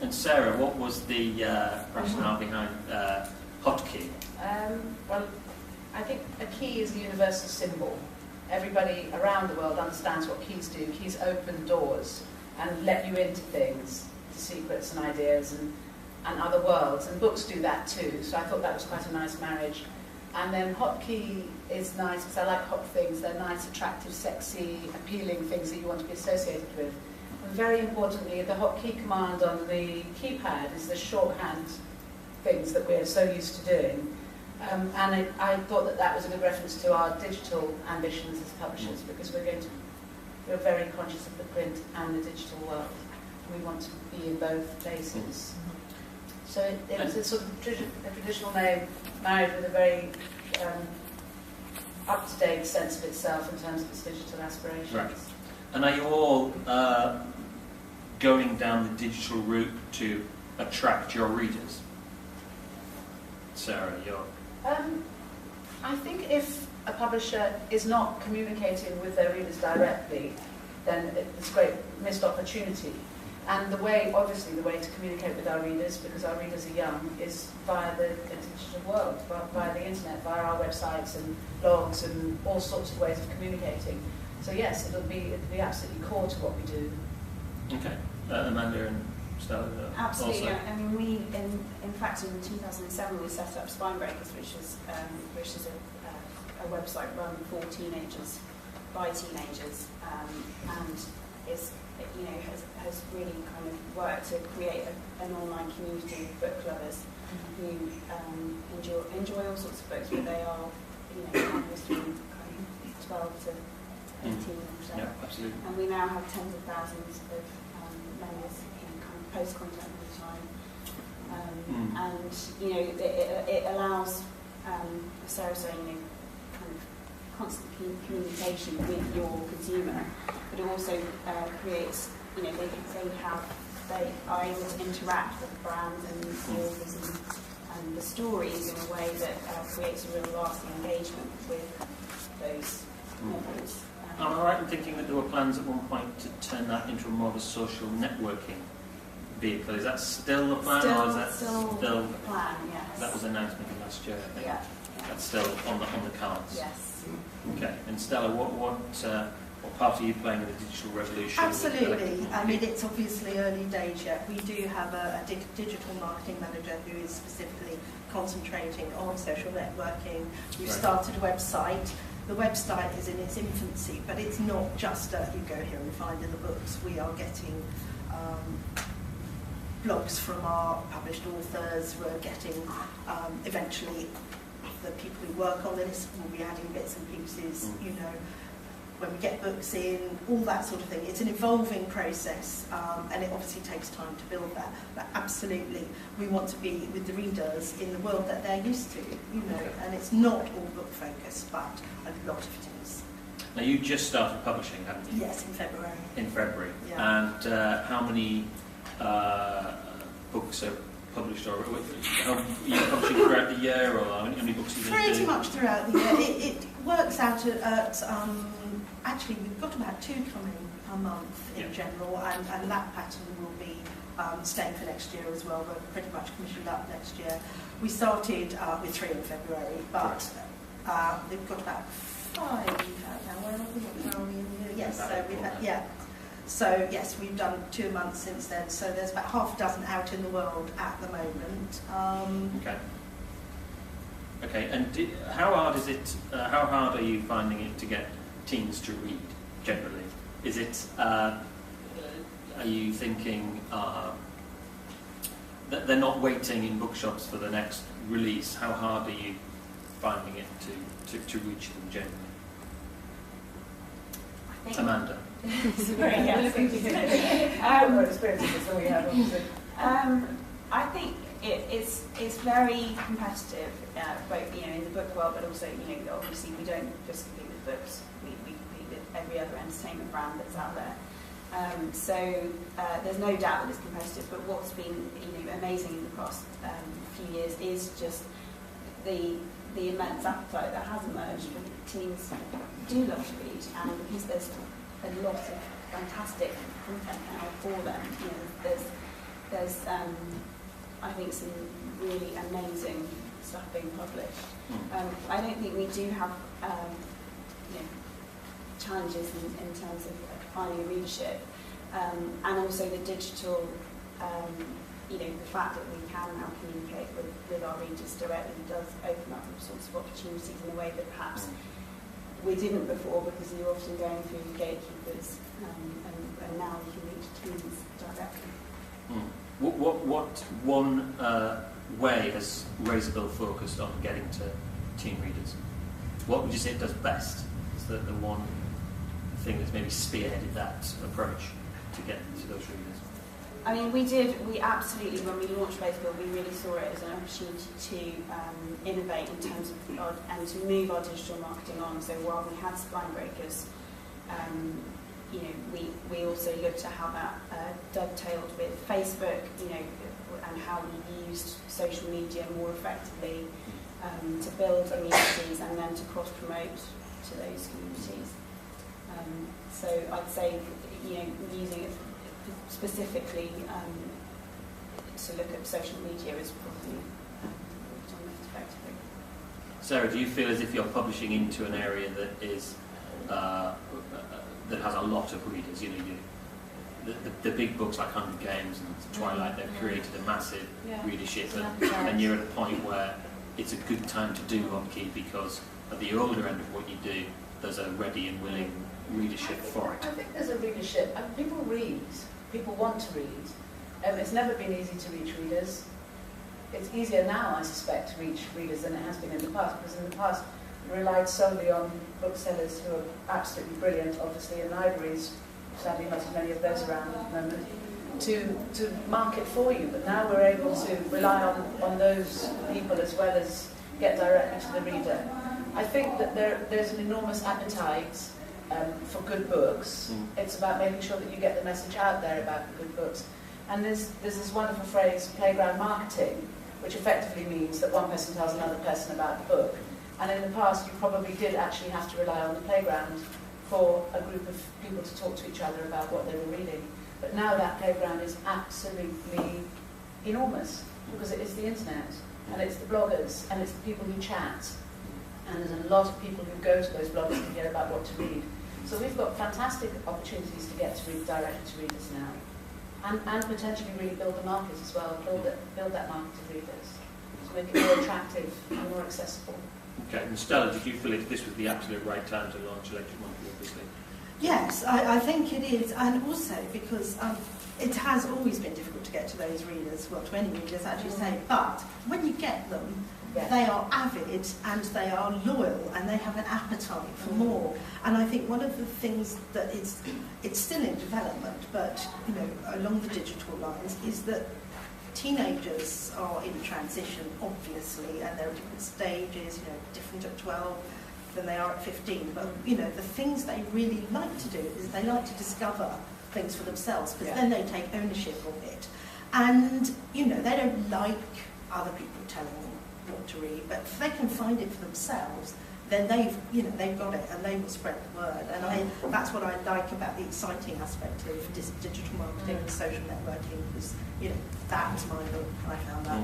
And Sarah, what was the rationale behind hotkey? Well, I think a key is a universal symbol. Everybody around the world understands what keys do. Keys open doors and let you into things, to secrets and ideas and other worlds. And books do that too. So I thought that was quite a nice marriage. And then hotkey is nice because I like hot things. They're nice, attractive, sexy, appealing things that you want to be associated with. And very importantly, the hotkey command on the keypad is the shorthand things that we're so used to doing. I thought that was a good reference to our digital ambitions as publishers, because we're very conscious of the print and the digital world. We want to be in both places. So it was a sort of traditional name married with a very up-to-date sense of itself in terms of its digital aspirations. Right. And are you all going down the digital route to attract your readers? Sarah, you're... I think if a publisher is not communicating with their readers directly, then it's a great missed opportunity. And obviously the way to communicate with our readers, because our readers are young, is via the digital world, via the internet, via our websites and blogs and all sorts of ways of communicating. So yes, it'll be absolutely core to what we do. Okay. Amanda and Stella? Absolutely. Also. I mean, we, in fact, in 2007, we set up Spinebreakers, which is a website run for teenagers, by teenagers, and is, has really kind of worked to create an online community of book lovers who enjoy all sorts of books, but they are, between kind of 12 to 18 or so. Yeah, absolutely. And we now have tens of thousands of members in kind of post content all the time. And it allows, as Sarah was saying, kind of constant communication with your consumer, but it also creates, they are able to interact with the brands and the authors and the stories in a way that creates a real lasting engagement with those novels. Am I right in thinking that there were plans at one point to turn that into more of a social networking vehicle? Is that still the plan, or is that still the plan? Yes. That was announced maybe last year, I think. Yeah. That's still on the cards. Yes. Okay. And Stella, what part are you playing in the digital revolution? Absolutely. I mean, it's obviously early days yet. We do have a digital marketing manager who is specifically concentrating on social networking. We've started a website. The website is in its infancy, but it's not just you go here and find in the books. We are getting blogs from our published authors. We're getting eventually the people who work on this will be adding bits and pieces. When we get books in, all that sort of thing. It's an evolving process, and it obviously takes time to build that. But absolutely, we want to be with the readers in the world that they're used to, and it's not all book focused, but a lot of it is. Now, you just started publishing, haven't you? Yes, in February. In February. Yeah. And how many books are published, or are you publishing throughout the year, or how many books are you going to do? Pretty much throughout the year. It works out at actually, we've got about 2 coming a month in general, and that pattern will be staying for next year as well. We're pretty much commissioned up next year. We started with 3 in February, but we've got about 5 out now. Where are we in the year? Yes, so we've had, So yes, we've done 2 months since then. So there's about half a dozen out in the world at the moment. Okay. And how hard is it? How hard are you finding it to get teens to read generally? Is it? Are you thinking that they're not waiting in bookshops for the next release? How hard are you finding it to reach them generally? Amanda. I think it's very competitive, both in the book world, but also obviously we don't just compete with books. We compete with every other entertainment brand that's out there. So there's no doubt that it's competitive. But what's been amazing in the past few years is just the immense appetite that has emerged. Teens do love to read, and because there's a lot of fantastic content now for them. There's there's I think some really amazing stuff being published. I don't think we do have challenges in terms of finding a readership, and also the digital, the fact that we can now communicate with our readers directly does open up all sorts of opportunities in a way that perhaps we didn't before, because you're often going through the gatekeepers, and now we can reach teens directly. What one way has Razorbill focused on getting to teen readers? What would you say it does best? Is the one thing that's maybe spearheaded that approach to get to those readers? I mean, we absolutely, when we launched Razorbill, we really saw it as an opportunity to innovate in terms of and to move our digital marketing on. So while we had Spine Breakers, we also looked at how that dovetailed with Facebook, and how we used social media more effectively to build communities and then to cross-promote to those communities. So I'd say, using it specifically to look at social media is probably most effectively. Sarah, do you feel as if you're publishing into an area that is that has a lot of readers? The big books like Hunger Games and Twilight, they've created a massive readership, and you're at a point where it's a good time to do hotkey because at the older end of what you do, there's a ready and willing readership for it. I think there's a readership, and people read. People want to read. It's never been easy to reach readers. It's easier now, I suspect, to reach readers than it has been in the past, because in the past we relied solely on booksellers who are absolutely brilliant, obviously, and libraries, sadly not as many of those around at the moment, to market for you. But now we're able to rely on those people as well as get directly to the reader. I think that there's an enormous appetite for good books. It's about making sure that you get the message out there about the good books. And there's this wonderful phrase, playground marketing, which effectively means that one person tells another person about the book. And in the past, you probably did actually have to rely on the playground for a group of people to talk to each other about what they were reading. But now that playground is absolutely enormous, because it is the internet, and it's the bloggers, and it's the people who chat. And there's a lot of people who go to those blogs to hear about what to read. So we've got fantastic opportunities to get to read directly to readers now. And potentially really build the market as well, build that market of readers, to make it more attractive and more accessible. Okay, and Stella, did you feel this was the absolute right time to launch Electric Monkey, obviously? Yes, I think it is, and also because it has always been difficult to get to those readers, well, to any readers, as you say, but when you get them, they are avid and they are loyal and they have an appetite for more. And I think one of the things that it's still in development, but along the digital lines, is that teenagers are in transition, obviously, and there are different stages, different at 12 than they are at 15. But the things they really like to do is they like to discover things for themselves, because then they take ownership of it. And they don't like other people telling them what to read, but if they can find it for themselves, then they've got it and they will spread the word. And that's what I like about the exciting aspect of digital marketing and social networking, because that's my book. I found that.